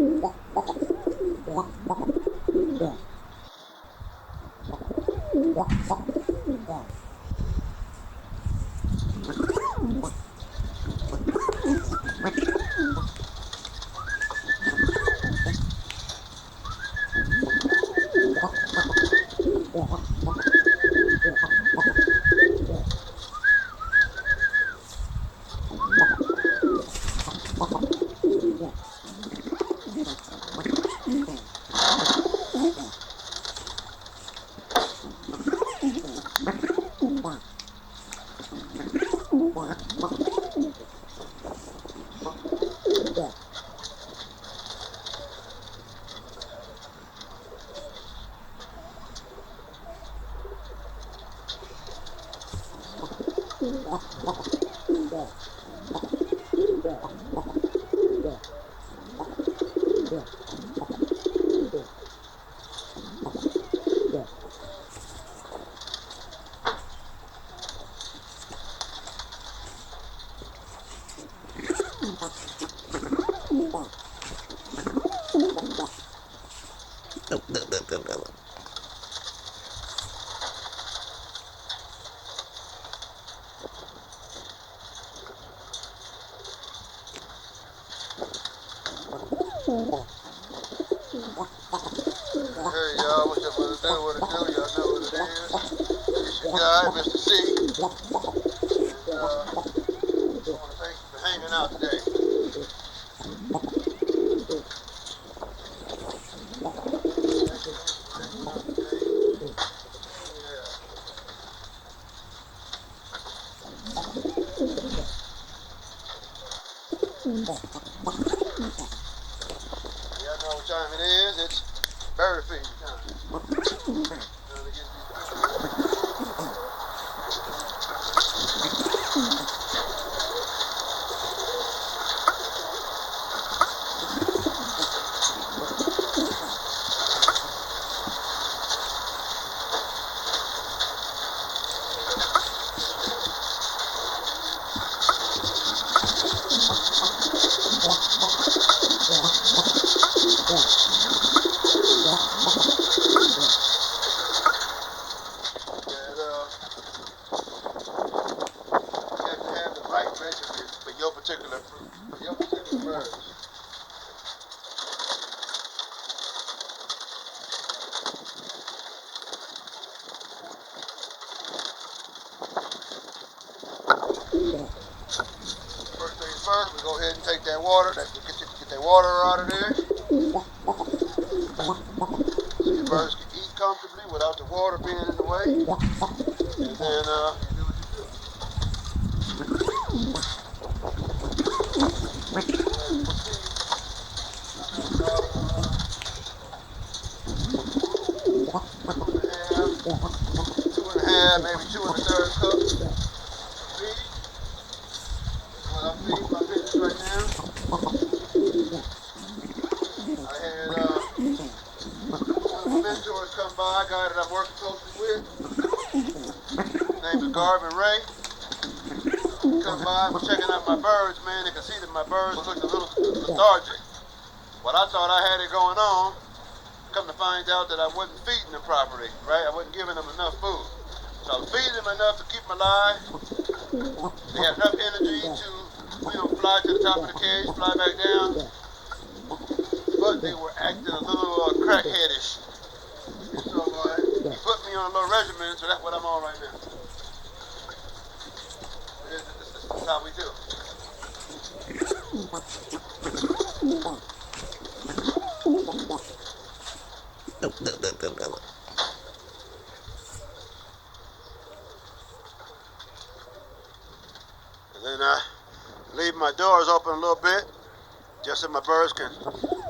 Hey y'all, what y'all wanna do? What it do? Y'all know what it is. It's your guy, Mr. C. And I wanna thank you for hanging out today. Y'all know what time it is. It's bird feeding time. For your particular birds. First things first, we go ahead and take that water, get that water out of there. So your birds can eat comfortably without the water being in the way. And then maybe 2 1/3 cups of feed. What I'm feeding my pigeons right now. I had one of my mentors come by, a guy that I'm working closely with. His name is Garvin Ray. He come by and was checking out my birds, man. They could see that my birds looked a little lethargic. What I thought I had it going on, come to find out that I wasn't feeding them properly, right? I wasn't giving them enough food. So I was feeding them enough to keep them alive. They had enough energy to, fly to the top of the cage, fly back down. But they were acting a little crackheadish. So he put me on a little regimen, so that's what I'm on right now. This is how we do. And then I leave my doors open a little bit, just so my birds can,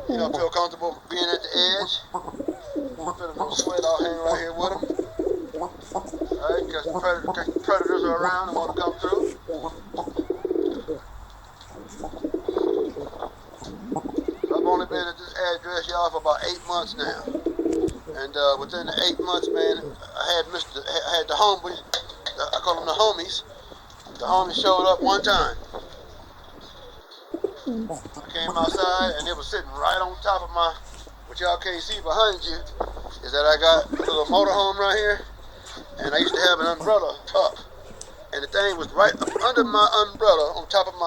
feel comfortable being at the edge. Feel a little sweat, I'll hang right here with them. Alright, because predators are around and want to come through. I've only been at this address, y'all, for about 8 months now. And within the 8 months, man, I had the homies, I call them the homies. The homies showed up one time. I came outside and it was sitting right on top of my, what y'all can't see behind you, is that I got a little motorhome right here, and I used to have an umbrella up, and the thing was right up under my umbrella on top of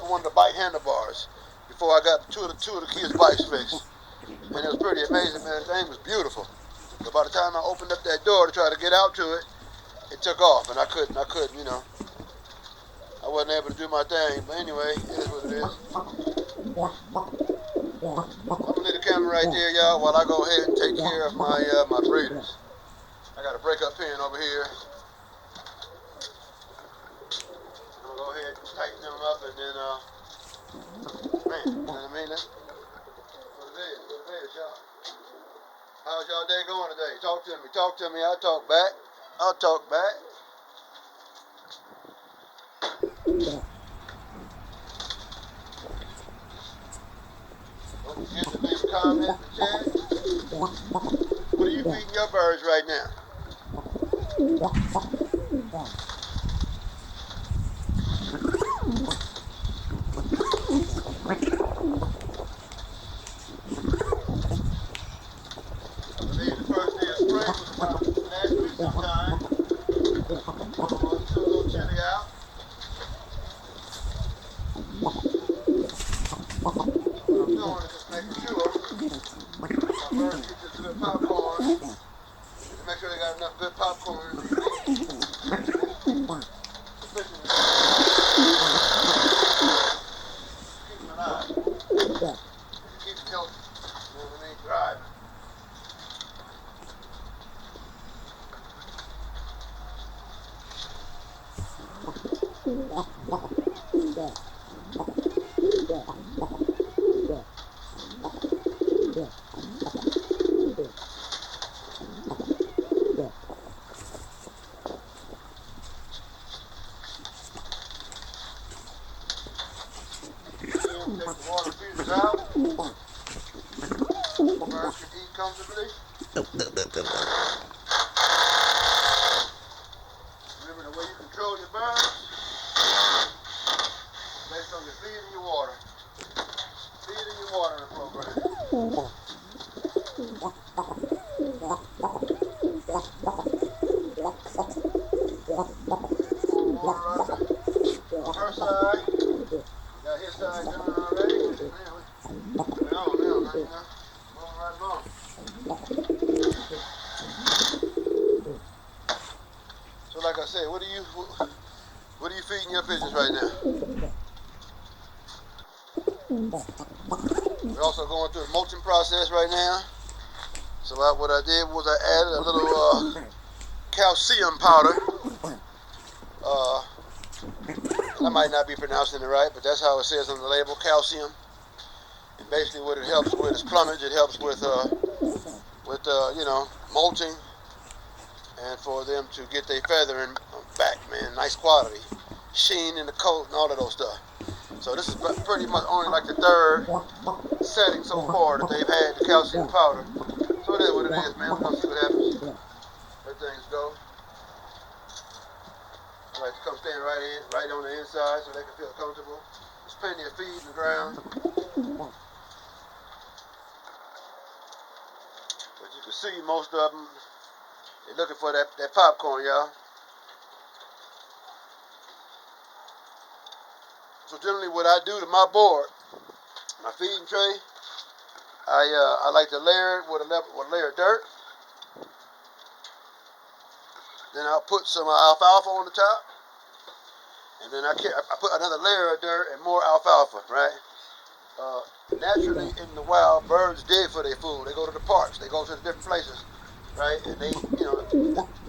one of the bike handlebars before I got two of the kids' bikes fixed, and it was pretty amazing, man. The thing was beautiful. But by the time I opened up that door to try to get out to it, it took off, and I couldn't, you know. I wasn't able to do my thing, but anyway, it is what it is. I'm gonna leave the camera right there, y'all, while I go ahead and take care of my my breeders. I got a breakup pin over here. I'm gonna go ahead and tighten them up, and then man, you know what I mean? That's what it is, y'all. How's y'all day going today? Talk to me. I'll talk back. Don't forget to leave a comment in the chat. What are you feeding your birds right now? I believe the first day of spring was about last week sometime. It's still a little chilly out. What I'm doing is just making sure my birds get this good popcorn. Make sure they got enough good popcorn. Sufficient to keep them alive. Keep them healthy. You know what I mean? Thriving. Take the water feeders out. Birds can eat comfortably. Remember, the way you control your birds based on your feed and your water. Feed and your watering program. Water on her side. Got his side done already. We're on now, man. Moving right along. So like I said, what are you feeding your pigeons right now? We're also going through the molting process right now. So what I did was I added a little calcium powder. I might not be pronouncing it right, but that's how it says on the label, calcium. And basically what it helps with is plumage. It helps with you know, molting, and for them to get their feathering back, man. Nice quality. Sheen in the coat and all of those stuff. So this is pretty much only like the third setting so far that they've had the calcium powder. So it is what it is, man. We're going to see what happens. Let things go. I like to come stand right on the inside so they can feel comfortable. There's plenty of feed in the ground. But you can see most of them, they're looking for that popcorn, y'all. So generally what I do to my board, my feeding tray, I like to layer it with a layer of dirt. Then I'll put some alfalfa on the top. And then I put another layer of dirt and more alfalfa, right? Naturally in the wild, birds dig for their food. They go to the parks. They go to the different places, right? And they, you know,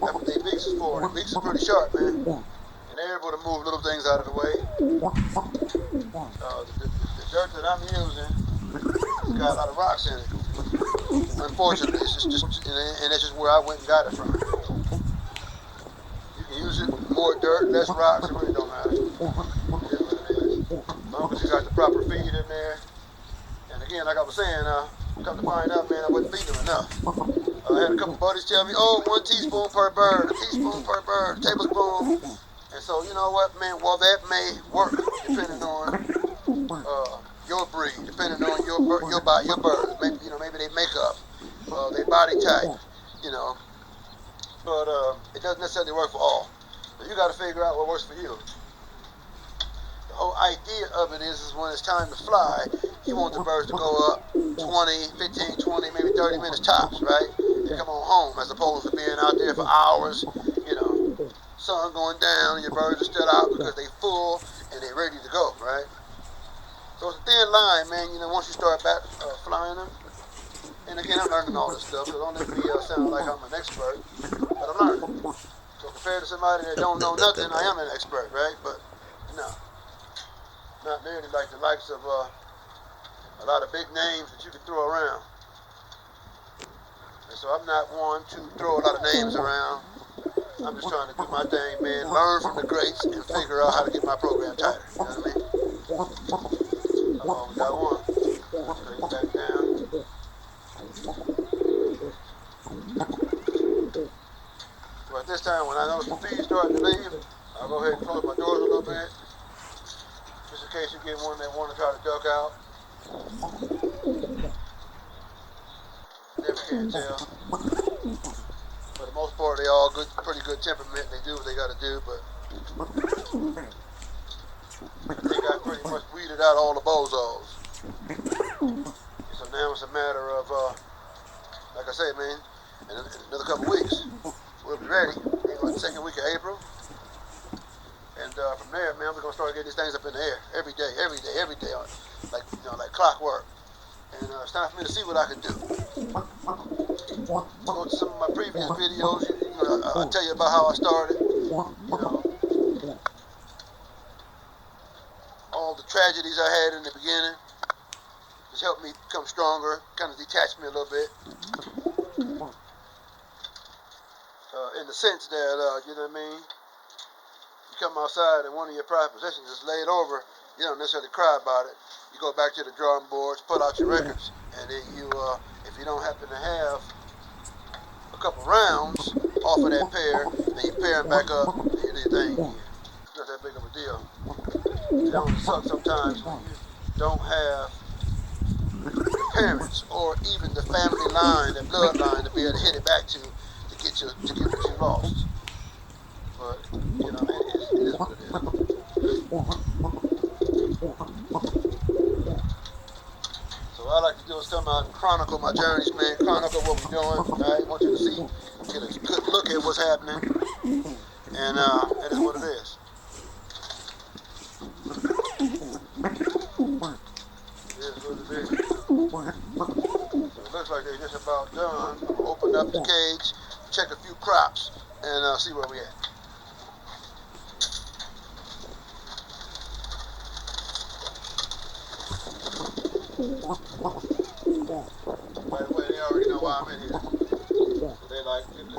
that's what their beaks is for. Their beaks is pretty sharp, man. And they're able to move little things out of the way. The dirt that I'm using has got a lot of rocks in it. Unfortunately, it's just and that's just where I went and got it from. You can use it with more dirt, less rocks. It really don't matter. It is what it is. As long as you got the proper feed in there. And again, like I was saying, come to find out, man, I wasn't feeding them enough. I had a couple buddies tell me, oh, 1 teaspoon per bird, a teaspoon per bird, a tablespoon. And so, you know what, man, well, that may work, depending on your breed, depending on your bird. Maybe maybe they makeup, their body type, you know. But it doesn't necessarily work for all. So you got to figure out what works for you. The whole idea of it is when it's time to fly, you want the birds to go up 20, 15, 20, maybe 30 minutes tops, right? And come on home, as opposed to being out there for hours, you know, sun going down, and your birds are still out because they full and they're ready to go, right? So it's a thin line, man, you know, once you start back flying them. And again, I'm learning all this stuff, so don't let me sound like I'm an expert, but I'm learning. So compared to somebody that don't know nothing, I am an expert, right? But no, not nearly like the likes of a lot of big names that you can throw around. And so I'm not one to throw a lot of names around. I'm just trying to do my thing, man, learn from the greats and figure out how to get my program tighter. You know what I mean? I've always got one. Straight back down. So at this time, when I notice the feed starting to leave, I'll go ahead and close my doors a little bit, just in case you get one that want to try to duck out. Never can tell. For the most part, they all good, pretty good temperament. They do what they got to do, but I think I pretty much weeded out all the bozos. So now it's a matter of, like I say, man, in another couple weeks, we'll be ready. Like the second week of April. And from there, man, we're going to start getting these things up in the air every day, like, you know, like clockwork. And it's time for me to see what I can do. Go to some of my previous videos, you know, I'll tell you about how I started, you know, all the tragedies I had in the beginning, just helped me become stronger, kind of detached me a little bit. In the sense that, you know what I mean, you come outside and one of your prized possessions is laid over, you don't necessarily cry about it. You go back to the drawing boards, pull out your records, and then you, if you don't happen to have a couple rounds off of that pair, then you pair them back up and you do your thing again. It's not that big of a deal. It only sucks sometimes when you don't have the parents or even the family line, the bloodline to be able to hit it back to get what you lost. But, you know, it is what it is. So what I like to do is come out and chronicle my journeys, man, chronicle what we're doing. I want you to see, get a good look at what's happening, and that is what it is. It is what it is. So it looks like they're just about done. I'm going to open up the cage, check a few crops, and see where we at. By the way, they already know why I'm in here. So they like, let me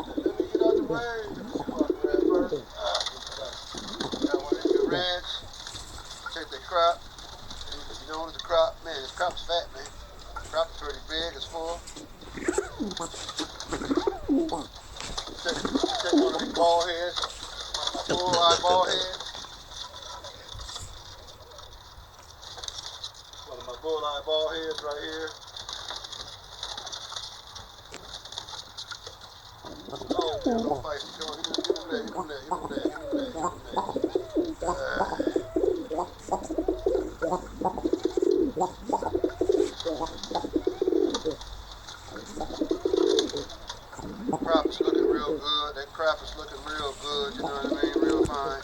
get out the way. Let me see what I grab first. Got one of your reds. Check the crop. If you notice the crop, man, this crop's fat, man. The crop is pretty big, it's full. Check one of these ball heads. My bull-eye ball heads. One of my bull-eye ball heads right here. Oh, man, no fight. Come on, give him that. Crop is looking real good. That crop is looking real good, you know what I mean? Real fine.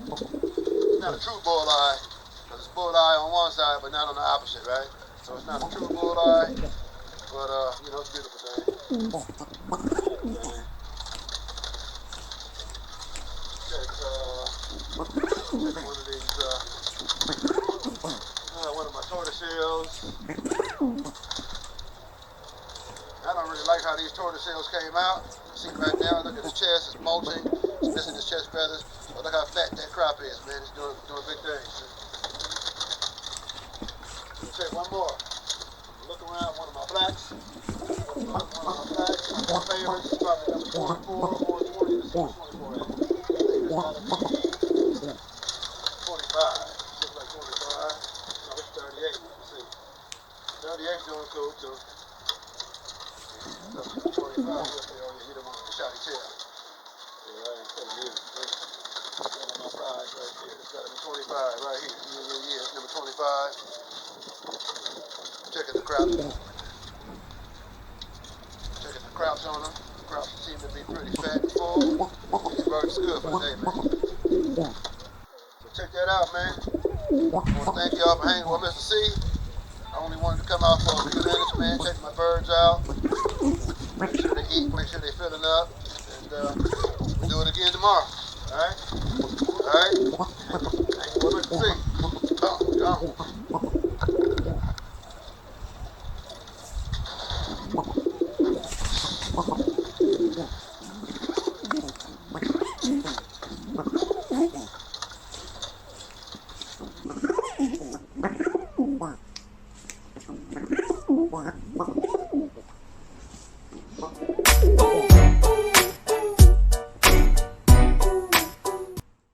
It's not a true bull-eye, because it's bull-eye on one side, but not on the opposite, right? So it's not a true bull-eye, but, you know, it's a beautiful thing. Take one of these, one of my tortoiseshells. I don't really like how these tortoiseshells came out. See right now, look at his chest, it's molting, it's missing his chest feathers. But look how fat that crop is, man. It's doing big things. Let's take one more. Look around, one of my blacks. One of my favorites, probably number 24 or 20. Let's see what 24 is. I think it's gotta be 25. Looks like 25. No, it's 38. 38 doing cool too. 25 up there, he don't want to shot his tail. Yeah, I ain't telling you. Got on my prize right here. It's got to be 25 right here. Yeah, it's number 25. Checking the crouch. Checking the crouch on them. The crouch seem to be pretty fat and full. These birds is good for the day, man. So check that out, man. I want to thank y'all for hanging with Mr. C. I only wanted to come out for a few minutes, man. Check my birds out. Make sure they eat. Make sure they're filling up. And we'll do it again tomorrow. All right? All right? Hanging with Mr. C. Come. Come.